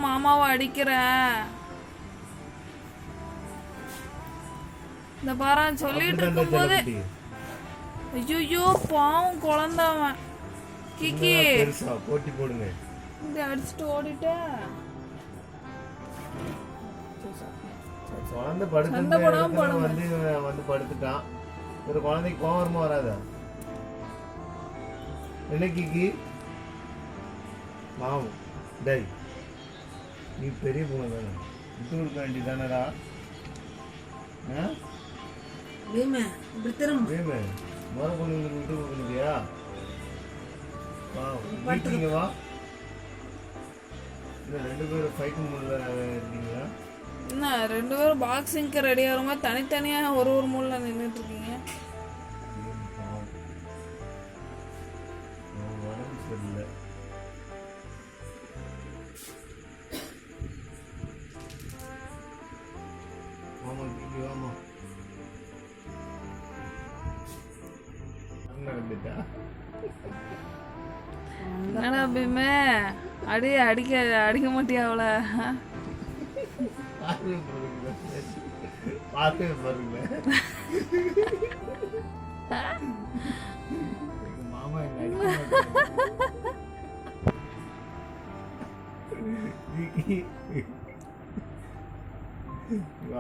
மாமாவை அடிக்கிற? இந்த பாரா சொல்லிட்டு இருக்கும் போது ஐயோ பாவம் குழந்தவன். கிக்கி போட்டி போடுங்க. இங்க அடிச்சுட்டு ஓடிட்ட. குழந்தை படுத்து வந்து படுத்துட்டான். ஒரு குழந்தைக்கு கோவம் வருமா வராதா? என்ன கிக்கி மாவும் டை நீ பெரிய பொண்ணு தானே, விட்டு கொடுக்க வேண்டியதானடா? முறை பொண்ணுங்களுக்கு விட்டு கொடுக்கலையா? வீட்டுங்க வா. இல்லை 2 பேரும் ஃபைட் மூடில் இருக்கீங்களா? என்ன 2 பேரும் பாக்ஸிங்க்கு ரெடி ஆகிற மாதிரி தனித்தனியாக ஒரு மூலையில் நின்றுட்டு இருக்கீங்க. உடம்பு சரியில்லை. ஆமா கிக்கி வாமா. என்னடா பீமே அடிக்க மாட்டியா அவள? மாமா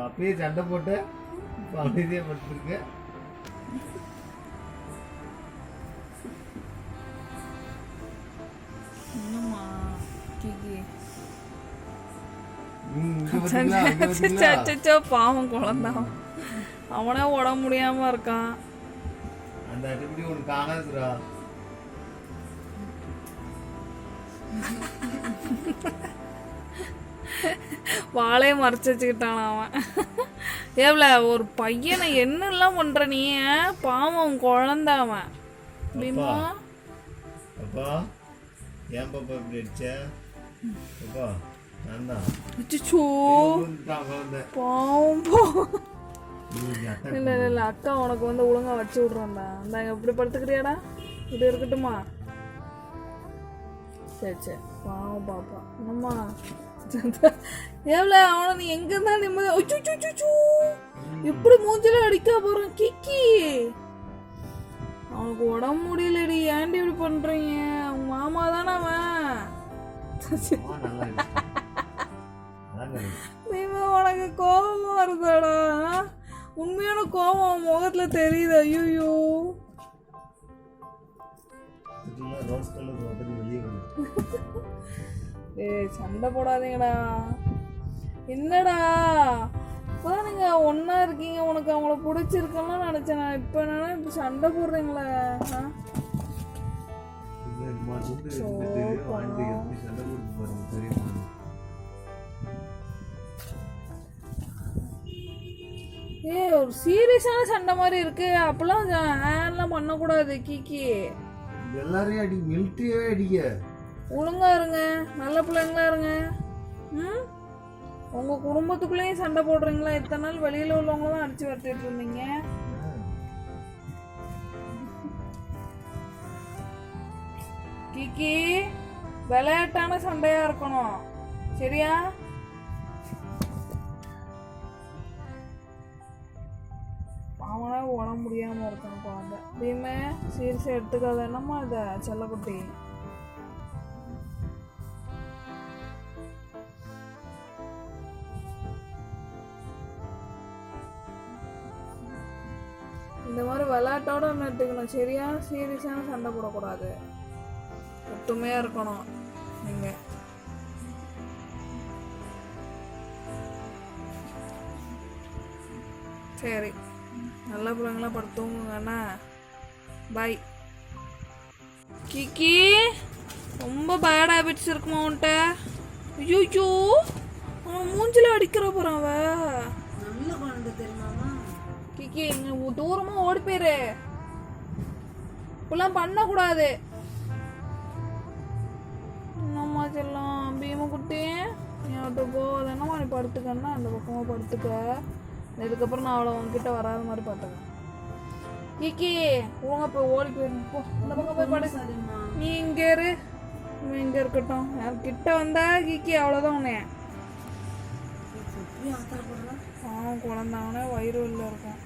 அப்பயே சண்டை போட்டு அமைதியா படுத்திருக்க. பாவம் குழந்தான், அவனே உடம்பு முடியாம இருக்கான். அந்த அடிப்படி ஒண்ணு காணாதுடா. வாழையை மறைச்சு வச்சுக்கிட்டான் அவன். ஏவ்ல ஒரு பையனை என்னெல்லாம் பண்ற நீ? பாவம் குழந்தை அவன். பீமா அப்பா ஏன் பாப்பா இப்படி அடிச்ச? அப்பா நான்தான். இல்ல அக்கா உனக்கு ஒழுங்கா வச்சு விடுறோம்டா. இந்த எப்படி படுத்துக்கிறியாடா? இது இருக்கட்டுமா? சரி பாவம் பாப்பா. என்னம்மா எவ்வளோ அவனை நீ எங்க இருந்தா நிம்மதி எப்படி மூஞ்சில அடிக்க போறான் கிக்கி. அவனுக்கு உடம்பு முடியலடி, ஏன்டி இப்படி பண்றீங்க? அவங்க மாமா தானே அவன். உனக்கு கோபமா இருந்தாடா? உண்மையான கோபம் முகத்துல தெரியுது. ஐயோ சண்டை போடாதீங்கடா. என்னடா இப்பதான் நீங்க ஒன்னா இருக்கீங்க, உனக்கு அவங்கள பிடிச்சிருக்கெல்லாம் நினைச்சேன். இப்ப என்னன்னா இப்ப சண்டை போடுறீங்களா? ஒரு சீரியஸான சண்டை மாதிரி இருக்கு. அப்பெல்லாம் ஹேண்ட்லாம் பண்ணக்கூடாது கிக்கி. எல்லாரையும் அடி, மிலிட்டரியே அடிக்க. ஒழுங்கா இருங்க, நல்ல பிள்ளைங்களா இருங்க. உங்க குடும்பத்துக்குள்ளேயும் சண்டை போடுறீங்களா? இத்தனை நாள் வெளியில உள்ளவங்க தான் அடிச்சு வரட்டிட்டு இருந்தீங்க. கிக்கி விளையாட்டான சண்டையா இருக்கணும், சரியா? அவனா உடம்பு முடியாம இருக்கான் குழந்தை. பீமே சீரியஸா எடுத்துக்காத. என்னம்மா இத செல்லக்குட்டி? இந்த மாதிரி விளையாட்டோட எடுத்துக்கணும், சரியா? சீரியஸான சண்டை போடக்கூடாது, ஒத்துமையா இருக்கணும் நீங்க. சரி, நல்ல பிள்ளைங்களாம் படுத்துவங்கண்ணா. பாய். கிக்கி ரொம்ப பேட் ஹேபிட்ஸ் இருக்குமா உன்ட்ட? ஐயோ அவன் மூஞ்சில அடிக்கிற போறான். அவ நல்ல குழந்தை தெரியுமாமா? கிக்கி இங்க தூரமா ஓடி போயிரு. இப்பெல்லாம் பண்ணக்கூடாது. என்னம்மா செல்லம் பீம குட்டி, நீ அவட்ட போகாத. என்னம்மா நீ படுத்துக்கன்னா அந்த பக்கமா படுத்துக்க. இதுக்கப்புறம் நான் அவளை உங்ககிட்ட வராத மாதிரி பார்த்துக்கேன். கிக்கி ஒழுங்கா போய் ஓடி போயிரு. போ இந்த பக்கம் போய் படு. நீ இங்கே இரு. இவன் இங்க இருக்கட்டும். கிட்ட வந்தா கிக்கி அவ்வளோதான் உன்னைய. குழந்தாங்கன்னா வயிறு உள்ள இருக்கும்.